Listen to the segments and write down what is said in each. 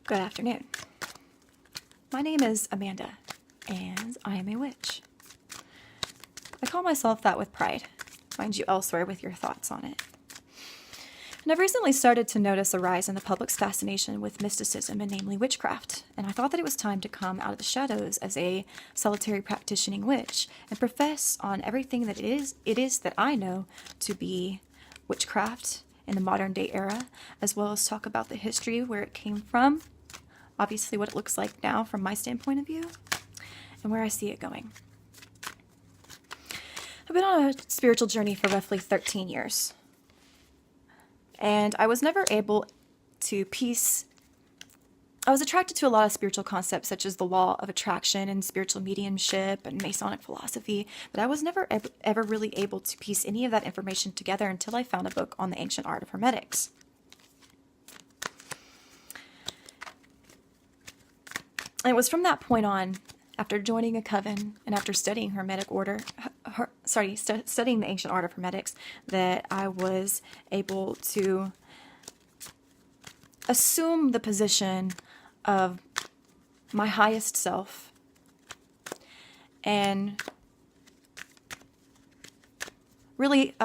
Good afternoon. My name is Amanda, and I am a witch. I call myself that with pride. Find you elsewhere with your thoughts on it. And I've recently started to notice a rise in the public's fascination with mysticism, and namely witchcraft. And I thought that it was time to come out of the shadows as a solitary practicing witch and profess on everything that it is that I know to be witchcraft in the modern day era, as well as talk about the history, where it came from, obviously what it looks like now from my standpoint of view, and where I see it going. I've been on a spiritual journey for roughly 13 years. And I was never able to piece... I was attracted to a lot of spiritual concepts such as the law of attraction and spiritual mediumship and Masonic philosophy, but I was never ever really able to piece any of that information together until I found a book on the ancient art of hermetics. And it was from that point on, after joining a coven and after studying studying the ancient art of hermetics, that I was able to assume the position of my highest self and really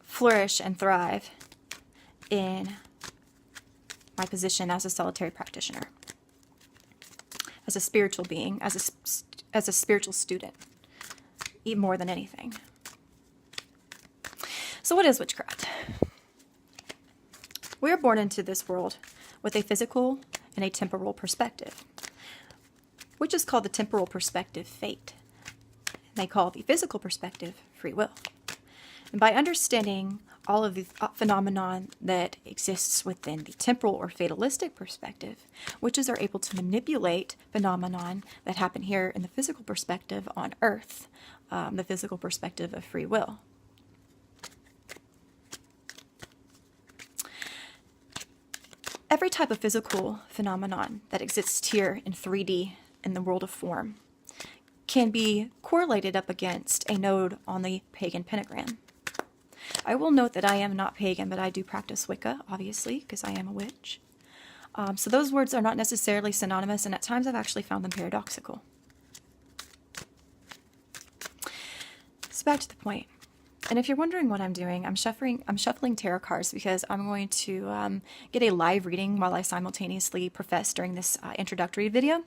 flourish and thrive in my position as a solitary practitioner, as a spiritual being, as a spiritual student, even more than anything. So what is witchcraft? We are born into this world with a physical and a temporal perspective, which is called the temporal perspective fate. They call the physical perspective free will. And by understanding all of the phenomenon that exists within the temporal or fatalistic perspective, witches are able to manipulate phenomenon that happen here in the physical perspective on Earth, the physical perspective of free will. Every type of physical phenomenon that exists here in 3D in the world of form can be correlated up against a node on the pagan pentagram. I will note that I am not pagan, but I do practice Wicca, obviously, because I am a witch. So those words are not necessarily synonymous, and at times I've actually found them paradoxical. So back to the point. And if you're wondering what I'm doing, I'm shuffling tarot cards because I'm going to get a live reading while I simultaneously profess during this introductory video.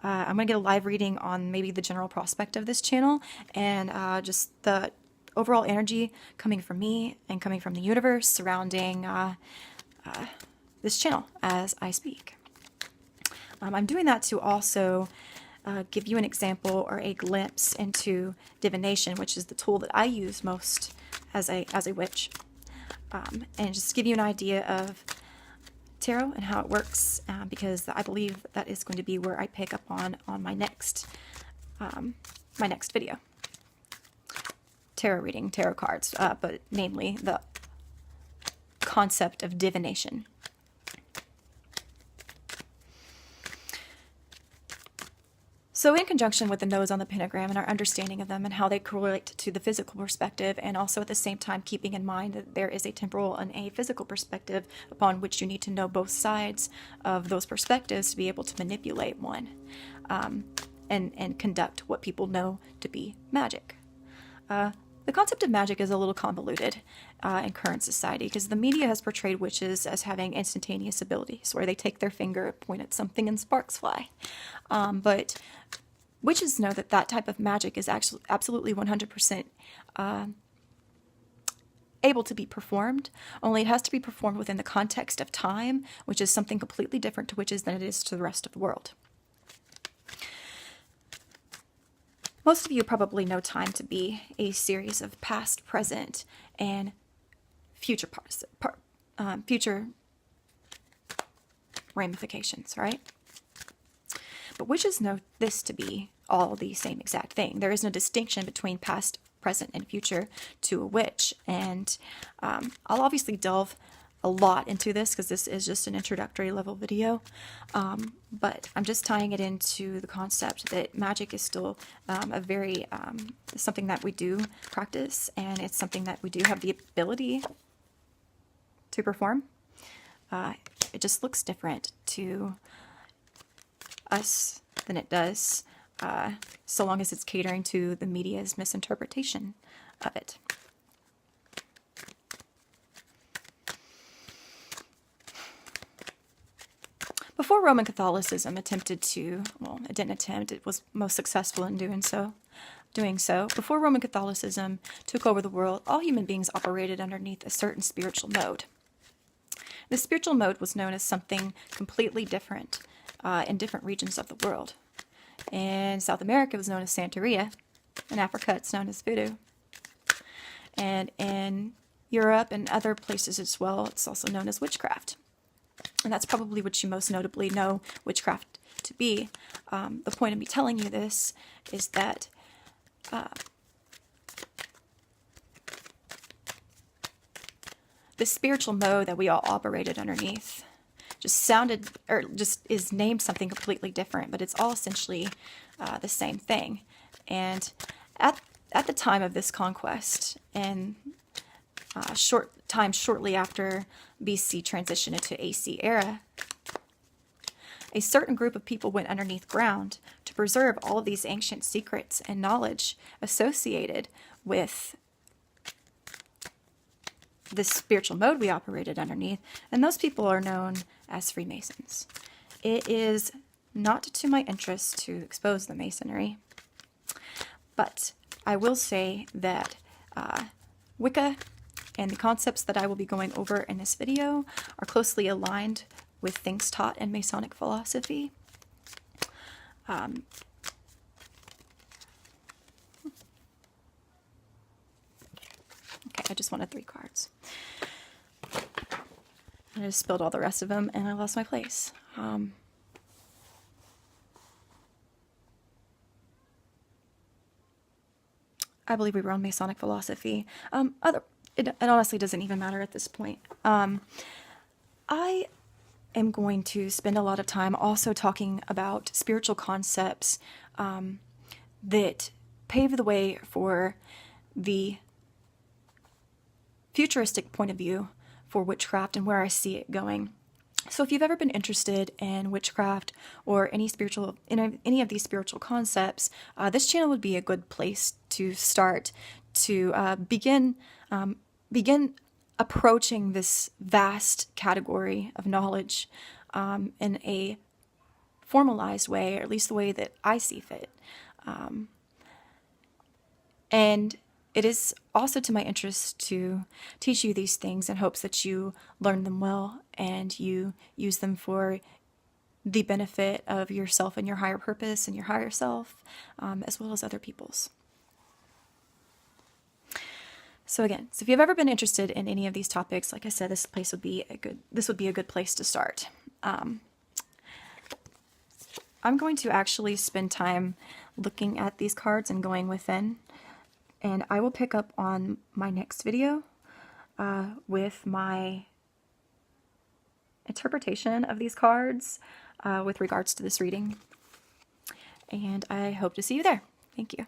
I'm going to get a live reading on maybe the general prospect of this channel and just the overall energy coming from me and coming from the universe surrounding this channel as I speak. I'm doing that to also give you an example or a glimpse into divination, which is the tool that I use most as a witch, and just give you an idea of tarot and how it works, because I believe that is going to be where I pick up on my next video. Tarot reading, tarot cards, but namely the concept of divination. So in conjunction with the nodes on the pentagram and our understanding of them and how they correlate to the physical perspective, and also at the same time keeping in mind that there is a temporal and a physical perspective upon which you need to know both sides of those perspectives to be able to manipulate one and conduct what people know to be magic. The concept of magic is a little convoluted in current society because the media has portrayed witches as having instantaneous abilities where they take their finger, point at something, and sparks fly. But witches know that that type of magic is actually absolutely 100% able to be performed, only it has to be performed within the context of time, which is something completely different to witches than it is to the rest of the world. Most of you probably know time to be a series of past, present, and future future ramifications, right? But witches know this to be all the same exact thing. There is no distinction between past, present, and future to a witch. And I'll obviously delve a lot into this because this is just an introductory level video, but I'm just tying it into the concept that magic is still a very something that we do practice, and it's something that we do have the ability to perform. It just looks different to us than it does, so long as it's catering to the media's misinterpretation of it. Before Roman Catholicism attempted to, well, it didn't attempt, it was most successful in doing so. Before Roman Catholicism took over the world, all human beings operated underneath a certain spiritual mode. This spiritual mode was known as something completely different in different regions of the world. In South America, it was known as Santeria. In Africa, it's known as voodoo. And in Europe and other places as well, it's also known as witchcraft. And that's probably what you most notably know witchcraft to be. The point of me telling you this is that the spiritual mode that we all operated underneath just is named something completely different, but it's all essentially the same thing. And at the time of this conquest, and shortly after BC transition into AC era, a certain group of people went underneath ground to preserve all of these ancient secrets and knowledge associated with this spiritual mode we operated underneath, and those people are known as Freemasons. It is not to my interest to expose the Masonry, but I will say that Wicca and the concepts that I will be going over in this video are closely aligned with things taught in Masonic philosophy. Okay, I just wanted 3 cards. I just spilled all the rest of them and I lost my place. I believe we were on Masonic philosophy. It honestly doesn't even matter at this point. I am going to spend a lot of time also talking about spiritual concepts that pave the way for the futuristic point of view for witchcraft and where I see it going. So if you've ever been interested in witchcraft or any of these spiritual concepts, this channel would be a good place to start to begin approaching this vast category of knowledge in a formalized way, or at least the way that I see fit. And it is also to my interest to teach you these things in hopes that you learn them well and you use them for the benefit of yourself and your higher purpose and your higher self, as well as other people's. So again, if you've ever been interested in any of these topics, like I said, this would be a good place to start. I'm going to actually spend time looking at these cards and going within, and I will pick up on my next video with my interpretation of these cards with regards to this reading, and I hope to see you there. Thank you.